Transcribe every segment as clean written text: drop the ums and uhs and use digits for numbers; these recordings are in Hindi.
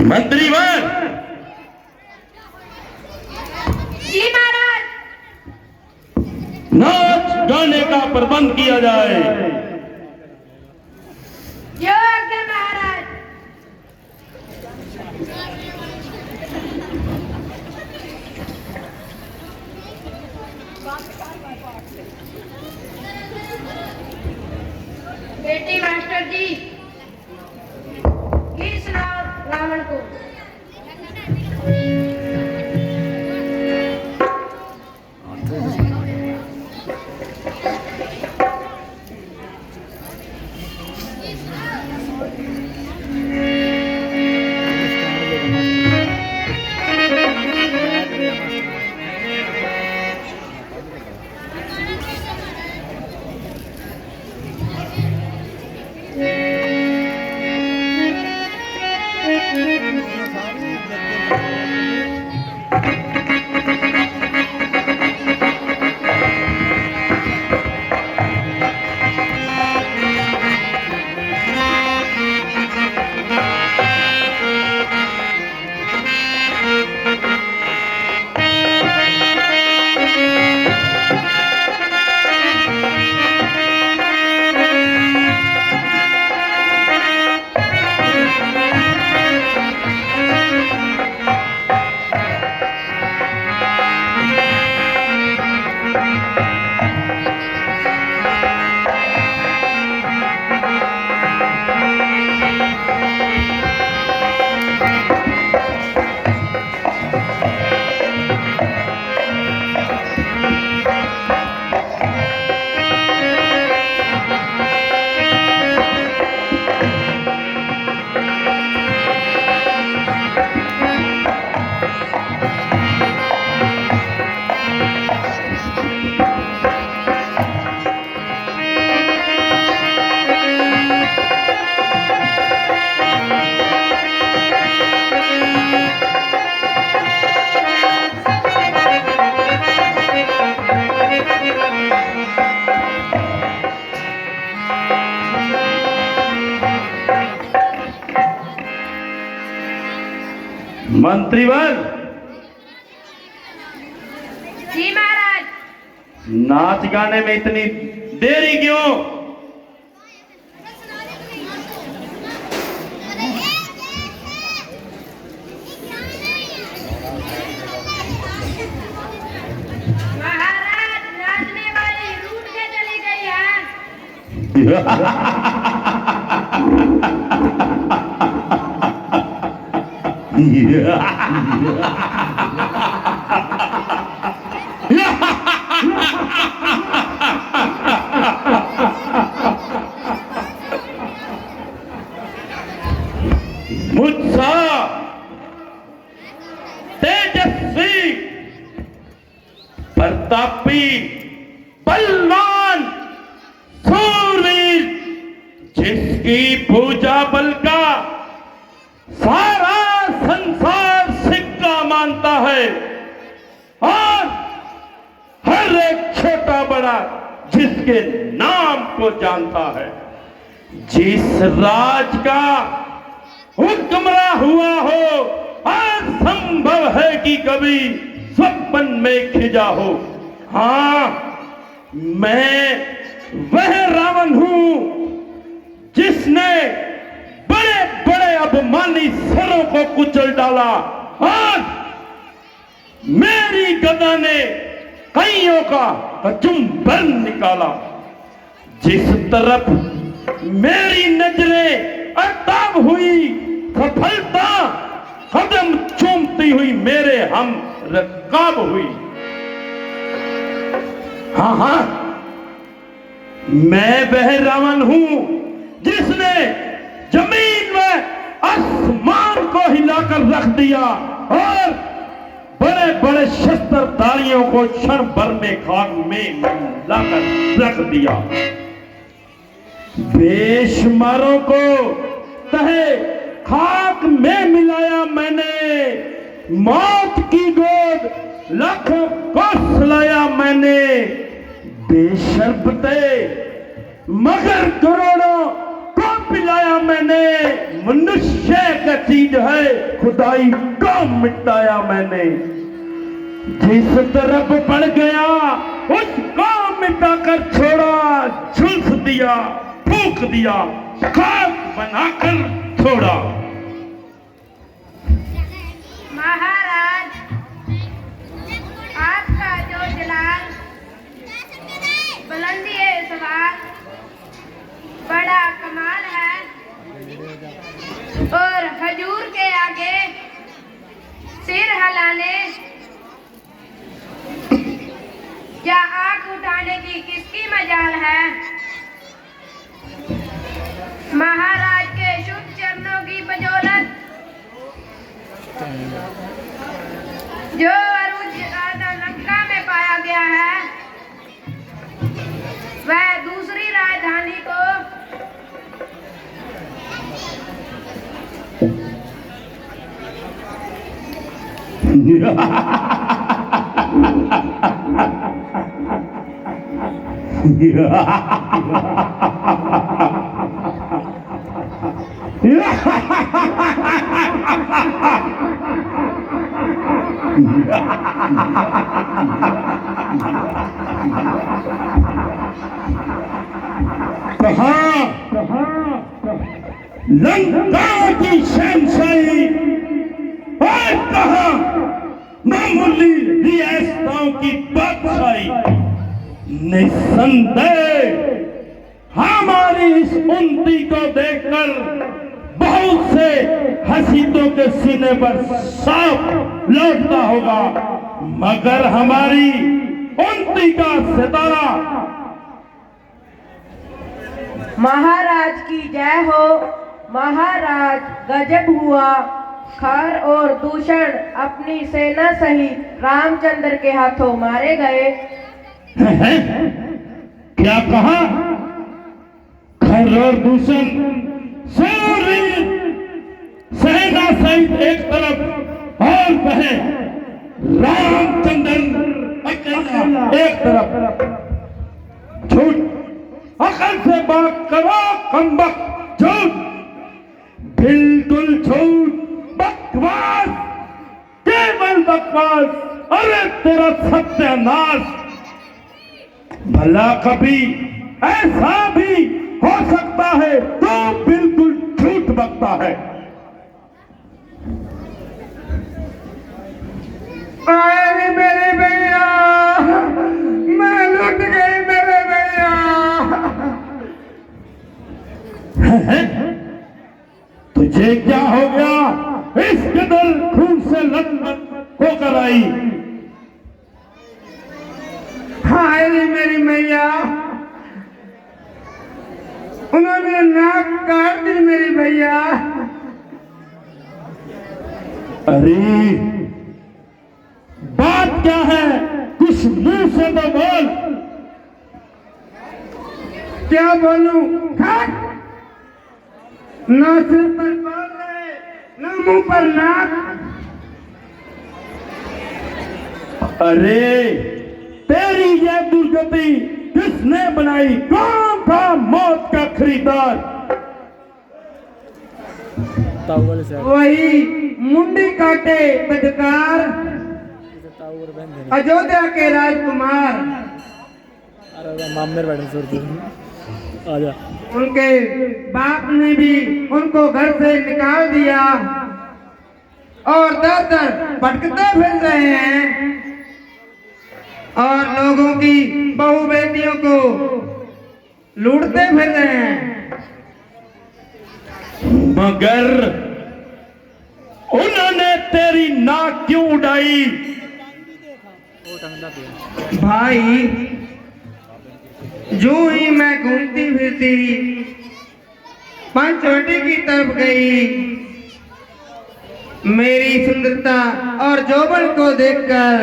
मंत्रीवर जी महाराज। नाच गाने का प्रबंध किया जाए। जो आज्ञा महाराज। बेटी मास्टर जी गीत सुनाओ रावण को। मंत्रीवर जी महाराज। नाच गाने में इतनी देरी क्यों? महाराज नाचने वाली रूठ के चली गई है। मुझसा तेजस्वी प्रतापी बलवान सूरवीर जिसकी पूजा बल का सारा संसार सिक्का मानता है, सारा जिसके नाम को जानता है। जिस राज का हुक्मरां हुआ हो, असंभव है कि कभी स्वप्न में खिजा हो। हाँ, मैं वह रावण हूं जिसने बड़े बड़े अभिमानी सरों को कुचल डाला और मेरी गदा ने कईयों का कचुंबर निकाला। जिस तरफ मेरी नजरें अताब हुई, सफलता कदम चूमती हुई मेरे हम रकाब हुई। हाँ हाँ, मैं वह रावण हूं जिसने जमीन में आसमान को हिलाकर रख दिया और बड़े बड़े शस्त्रधारियों को क्षण भर में खाक में लाकर रख दिया। बेशुमारों को तहे खाक में मिलाया मैंने, मौत की गोद लाखों को सुलाया मैंने। बेशर्बते मगर करोड़ों को पिलाया मैंने, मनुष्य का चीज है खुदाई को मिटाया मैंने। जिस तरफ बढ़ गया उसको मिटाकर छोड़ा, झुलस दिया, फूंक दिया, खाक बनाकर छोड़ा। महाराज, आपका जो जलाल, बुलंदी सवार बड़ा कमाल है और हजूर के आगे सिर हिलाने या आंख उठाने की किसकी मजाल है। महाराज के शुभ चरणों की बदौलत जो अरूज लंका में पाया गया है, वह दूसरी राजधानी को लंका की शहंशाही और कहा मामूली रियासतों की बादशाही। निस्संदेह हमारी इस उन्नति को देखकर बहुत से हसीदों के सीने पर सांप लौटता होगा, मगर हमारी उन्नति का सितारा। महाराज की जय हो। महाराज, गजब हुआ। खर और दूषण अपनी सेना सहित रामचंद्र के हाथों मारे गए। क्या कहा? खर और दूषण सारी सेना सहित एक तरफ और वह रामचंद्र अकेला एक तरफ। झूठ, अकल से बात करो कमबख्त। झूठ, बिल्कुल झूठ, बकवास, केवल बकवास। अरे तेरा सत्यानाश। भला कभी ऐसा भी हो सकता है तो बिल्कुल झूठ बकता है। आए मेरे भैया, मैं लुट गई मेरे भैया। तुझे क्या हो गया? इस कदर खून से लथपथ होकर आई। हाय रे मेरी मैया, उन्होंने नाक काट दी मेरी भैया। अरे बात क्या है? कुछ मुंह से तो बोल। क्या बोलूं? ना सिर पर बाल है, ना मुंह पर नाक। अरे तेरी यह दुर्गति किसने बनाई? कौन था मौत का खरीदार? वही मुंडी काटे बदकार अयोध्या के राजकुमार। आजा उनके बाप ने भी उनको घर से निकाल दिया और दर दर भटकते फिर रहे हैं और लोगों की बहू बेटियों को लूटते फिर रहे हैं। मगर उन्होंने तेरी नाक क्यों उड़ाई? भाई जो ही मैं घूमती फिरती पंचवटी की तरफ गई, मेरी सुंदरता और यौवन को देखकर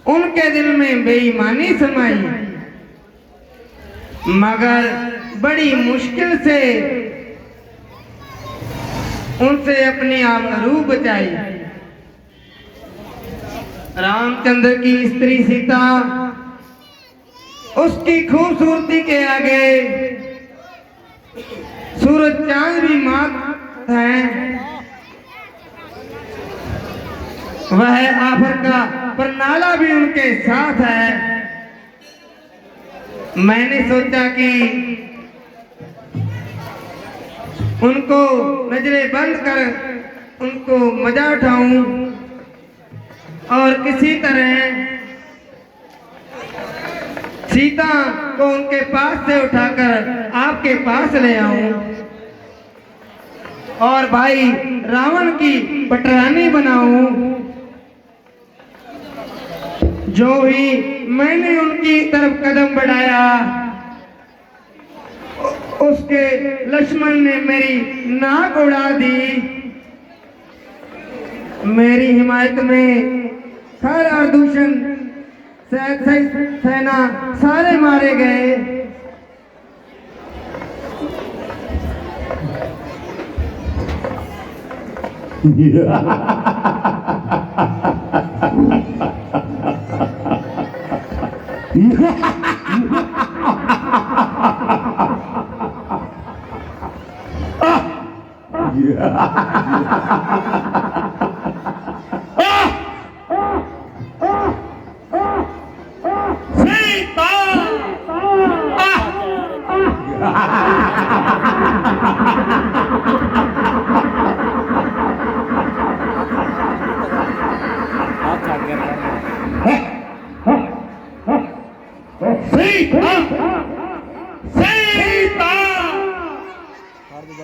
उनके दिल में बेईमानी समाई, मगर बड़ी मुश्किल से उनसे अपनी आबरू बचाई। रामचंद्र की स्त्री सीता उसकी खूबसूरती के आगे सूरज चांद भी मात हैं। वह आफर का परनाला भी उनके साथ है। मैंने सोचा कि उनको नजरें बंद कर उनको मजा उठाऊं और किसी तरह सीता को उनके पास से उठाकर आपके पास ले आऊं और भाई रावण की पटरानी बनाऊं। जो ही मैंने उनकी तरफ कदम बढ़ाया, उसके लक्ष्मण ने मेरी नाक उड़ा दी। मेरी हिमायत में खर और दूषण सेना सारे मारे गए।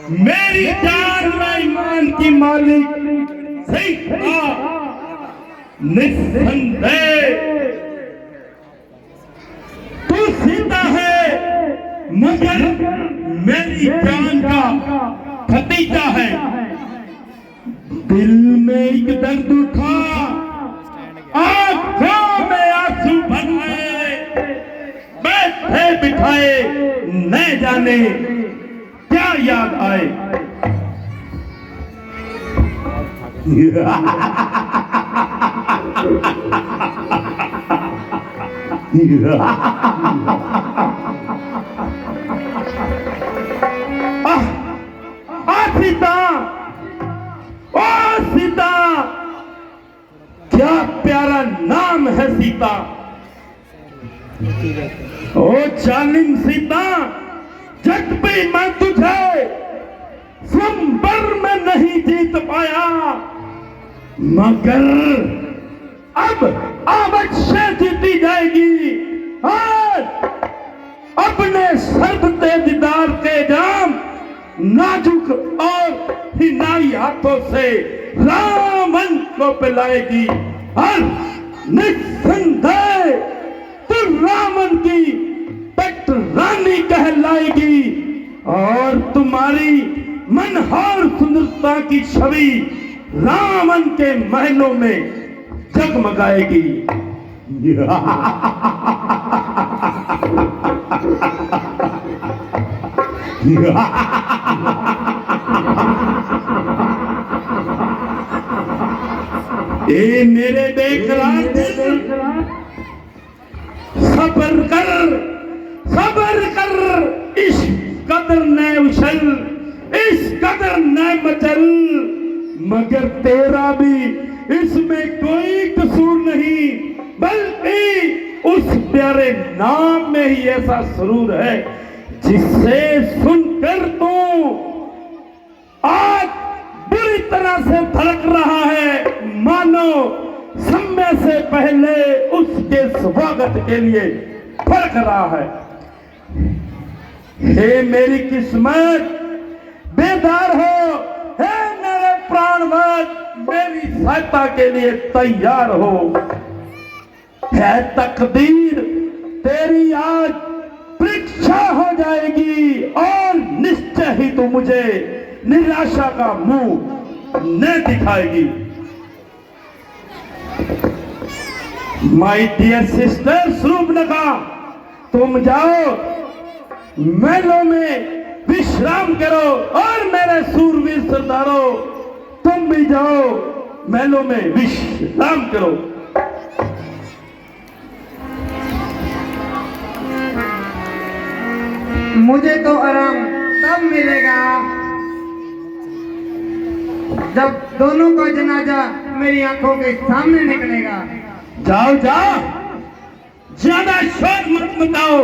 मेरी जान में ईमान की मालिक सीता निस्संदेह तू सीता है, मगर मेरी जान का भतीजा है। दिल में एक दर्द उठा, आंखों में आंसू भर आए, बैठे बिठाए न जाने क्या याद आए। सीता, ओ सीता, क्या प्यारा नाम है सीता। ओ जालिम सीता, जब भी मैं तुझे स्वयंवर में नहीं जीत पाया, मगर अब अवश्य जीती जाएगी। और अपने सर्वते दीदार के जाम नाजुक और हिनाई हाथों से रावण को पिलाएगी और निस्संदेह तू रावण की पट रानी कहलाएगी और तुम्हारी मनहार सुंदरता की छवि रावण के महलों में जगमगाएगी। ए मेरे बेकरार दिल, सबर कर, इस कदर न उछल, इस कदर न मचल, मगर तेरा भी इसमें कोई कसूर नहीं, बल्कि उस प्यारे नाम में ही ऐसा सुरूर है जिसे सुनकर तू आज बुरी तरह से धड़क रहा है, मानो समय से पहले उसके स्वागत के लिए फड़क रहा है। हे मेरी किस्मत, बेदार हो, हे मेरे प्राणवत, मेरी सहायता के लिए तैयार हो। है तकदीर, तेरी आज परीक्षा हो जाएगी और निश्चय ही तू मुझे निराशा का मुंह न दिखाएगी। माय डियर सिस्टर सुरुपनखा, तुम जाओ, महलों में विश्राम करो, और मेरे सूरवीर सरदारों, तुम भी जाओ, महलों में विश्राम करो। मुझे तो आराम तब मिलेगा जब दोनों का जनाजा मेरी आंखों के सामने निकलेगा। जाओ जाओ, ज्यादा शोर मत मचाओ,